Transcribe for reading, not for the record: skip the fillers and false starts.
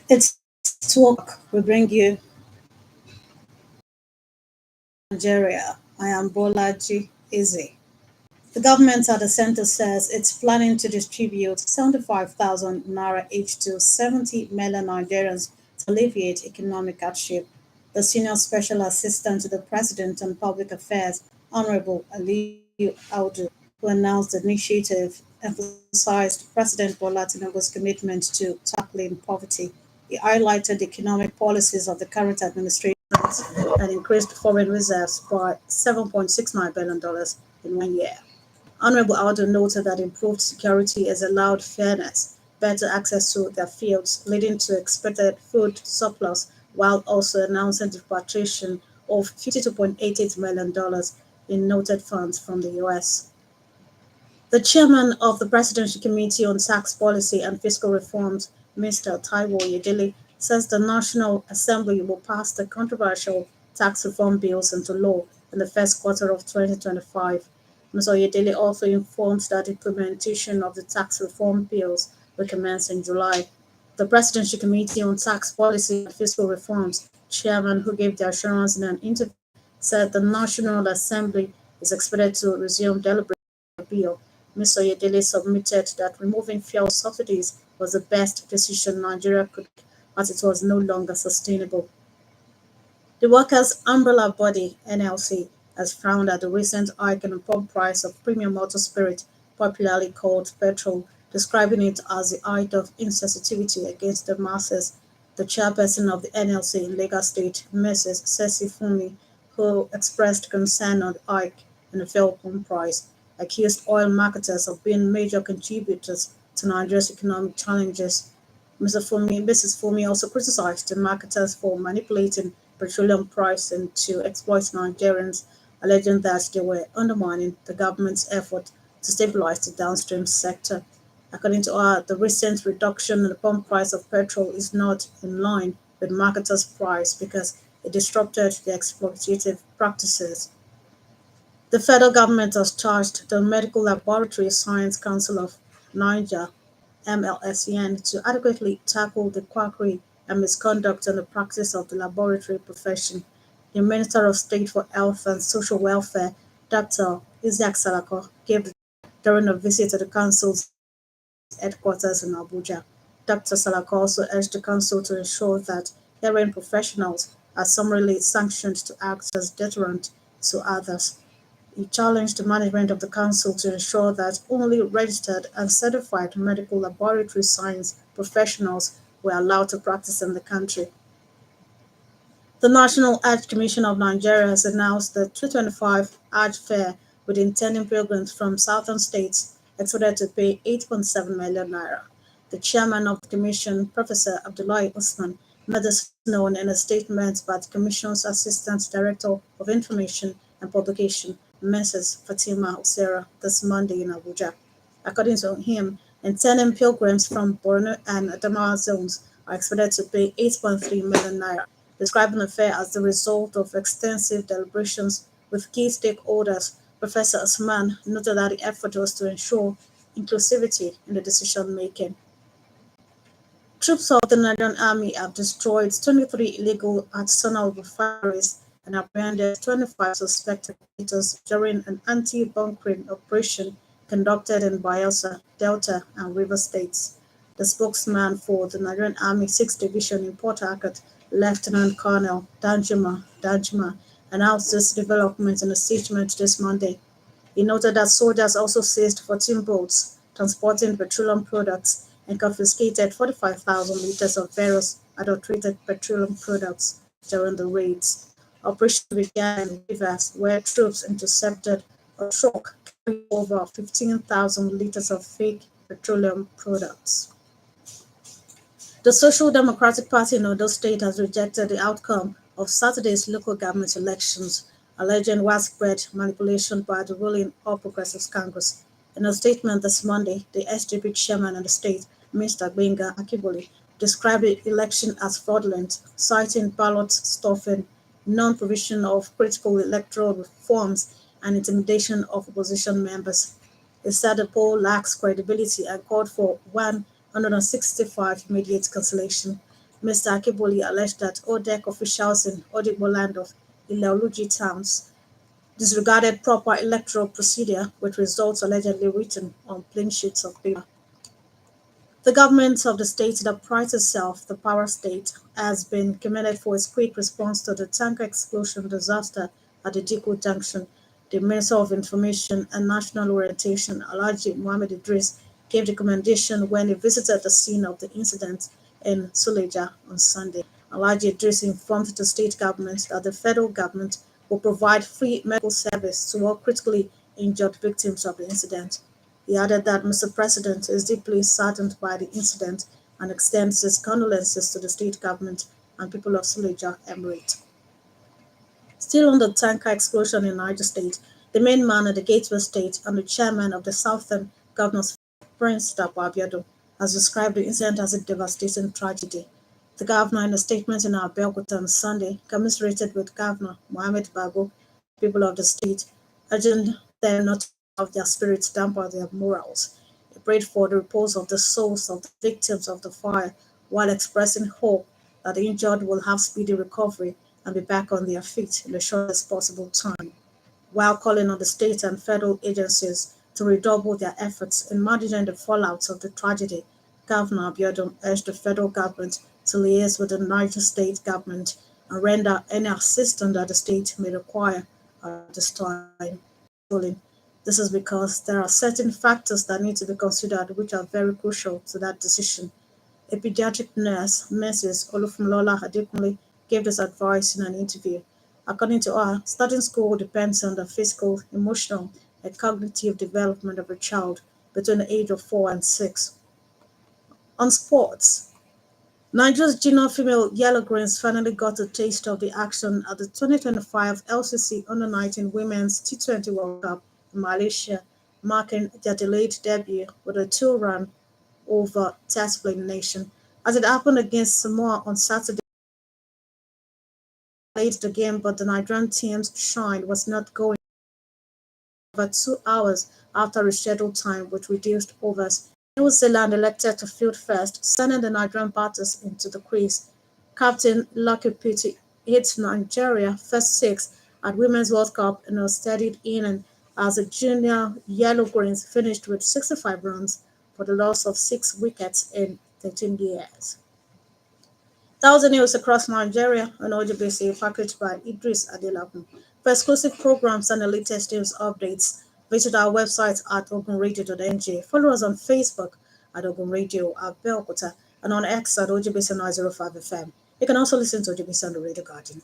It's talk. We bring you Nigeria. I am Bolaji Easy. The government at the center says it's planning to distribute 75,000 naira each to 70 million Nigerians to alleviate economic hardship. The senior special assistant to the president on public affairs, Honorable Aliyu Audu, who announced the initiative, emphasized President Bola Tinubu's commitment to tackling poverty. He highlighted the economic policies of the current administration and increased foreign reserves by $7.69 billion in 1 year. Honorable Aldo noted that improved security has allowed fairness, better access to their fields, leading to expected food surplus, while also announcing the repatriation of $52.88 million in noted funds from the US. The chairman of the Presidential Committee on Tax Policy and Fiscal Reforms, Mr. Taiwo Oyedele, says the National Assembly will pass the controversial tax reform bills into law in the first quarter of 2025. Mr. Oyedele also informed that implementation of the tax reform bills will commence in July. The Presidential Committee on Tax Policy and Fiscal Reforms chairman, who gave the assurance in an interview, said the National Assembly is expected to resume deliberation on the bill. Mr. Oyedele submitted that removing fuel subsidies was the best decision Nigeria could make, as it was no longer sustainable. The workers' umbrella body, NLC, has frowned at the recent hike in the pump price of premium motor spirit, popularly called petrol, describing it as the height of insensitivity against the masses. The chairperson of the NLC in Lagos State, Mrs. Ceci Fumi, who expressed concern on the hike in the fuel pump price, accused oil marketers of being major contributors to Nigeria's economic challenges. Mrs. Fumi also criticized the marketers for manipulating petroleum pricing to exploit Nigerians, alleging that they were undermining the government's effort to stabilize the downstream sector. According to her, the recent reduction in the pump price of petrol is not in line with marketers' price because it disrupted their exploitative practices. The federal government has charged the Medical Laboratory Science Council of Niger (MLSCN) to adequately tackle the quackery and misconduct in the practice of the laboratory profession. The Minister of State for Health and Social Welfare, Dr. Isaac Salako, gave the during a visit to the council's headquarters in Abuja. Dr. Salako also urged the council to ensure that hearing professionals are summarily sanctioned to act as deterrent to others. He challenged the management of the council to ensure that only registered and certified medical laboratory science professionals were allowed to practice in the country. The National Hajj Commission of Nigeria has announced the 2025 Hajj Fair, with intending pilgrims from southern states expected to pay 8.7 million naira. The chairman of the commission, Professor Abdullahi Usman, made this known in a statement by the Commission's Assistant Director of Information and Publication, Mrs. Fatima Usera, this Monday in Abuja. According to him, intending pilgrims from Borno and Adamawa zones are expected to pay 8.3 million naira, describing the fair as the result of extensive deliberations with key stakeholders. Professor Usman noted that the effort was to ensure inclusivity in the decision making. Troops of the Nigerian Army have destroyed 23 illegal artisanal refineries and apprehended 25 suspected operators during an anti-bunkering operation conducted in Bayelsa, Delta, and Rivers states. The spokesman for the Nigerian Army 6th Division in Port Harcourt, Lieutenant Colonel Danjuma, announced this development in a statement this Monday. He noted that soldiers also seized 14 boats transporting petroleum products and confiscated 45,000 liters of various adulterated petroleum products during the raids. Operation began in Rivers, where troops intercepted a truck carrying over 15,000 liters of fake petroleum products. The Social Democratic Party in Ondo State has rejected the outcome of Saturday's local government elections, alleging widespread manipulation by the ruling All Progressives Congress. In a statement this Monday, the SDP chairman of the state, Mr. Gbenga Akiboli, described the election as fraudulent, citing ballot stuffing, non-provision of critical electoral reforms, and intimidation of opposition members. He said the poll lacks credibility and called for 165 immediate cancellation. Mr. Akiboli alleged that ODEC officials in Odigboland of Ilaoluji towns disregarded proper electoral procedure with results allegedly written on plain sheets of paper. The government of the state that prides itself the power state has been commended for its quick response to the tanker explosion disaster at the Diko Junction. The Minister of Information and National Orientation, Alhaji Mohammed Idris, gave the commendation when he visited the scene of the incident in Suleja on Sunday. Alhaji Idris informed the state government that the federal government will provide free medical service to all critically injured victims of the incident. He added that Mr. President is deeply saddened by the incident and extends his condolences to the state government and people of Suleja Emirate. Still on the tanker explosion in Niger State, the main man at the Gateway State and the chairman of the Southern Governors Prince Dapo Abiodun has described the incident as a devastating tragedy. The governor, in a statement in Abeokuta on Sunday, commiserated with Governor Mohamed Bago and people of the state, urging them not to have their spirits damper their morals. He prayed for the repose of the souls of the victims of the fire while expressing hope that the injured will have speedy recovery and be back on their feet in the shortest possible time, while calling on the state and federal agencies to redouble their efforts in managing the fallout of the tragedy. Governor Abiodun urged the federal government to liaise with the Niger State government and render any assistance that the state may require at this time. This is because there are certain factors that need to be considered which are very crucial to that decision. A pediatric nurse, Mrs. Olufumlola Adekunle, gave this advice in an interview. According to her, starting school depends on the physical, emotional, and cognitive development of a child between the age of 4 and 6. On sports, Nigeria's junior female Yellow Greens finally got a taste of the action at the 2025 LCC Under-19 Women's T20 World Cup in Malaysia, marking their delayed debut with a two-run over test playing nation. As it happened against Samoa on Saturday, played the game, but the Nigerian team's shine was not going over 2 hours after rescheduled time with reduced overs. New Zealand elected to field first, sending the Nigerian batters into the crease. Captain Lucky Petty hit Nigeria first six at Women's World Cup in a steadied inning as the junior Yellow Greens finished with 65 runs for the loss of 6 wickets in 13 years. That was the news across Nigeria on OGBC, packaged by Idris Adelakun. For exclusive programs and the latest news updates, visit our website at ogunradio.ng. Follow us on Facebook at Ogun Radio Abeokuta and on X at OGBC 905 FM. You can also listen to OGBC on the Radio Garden.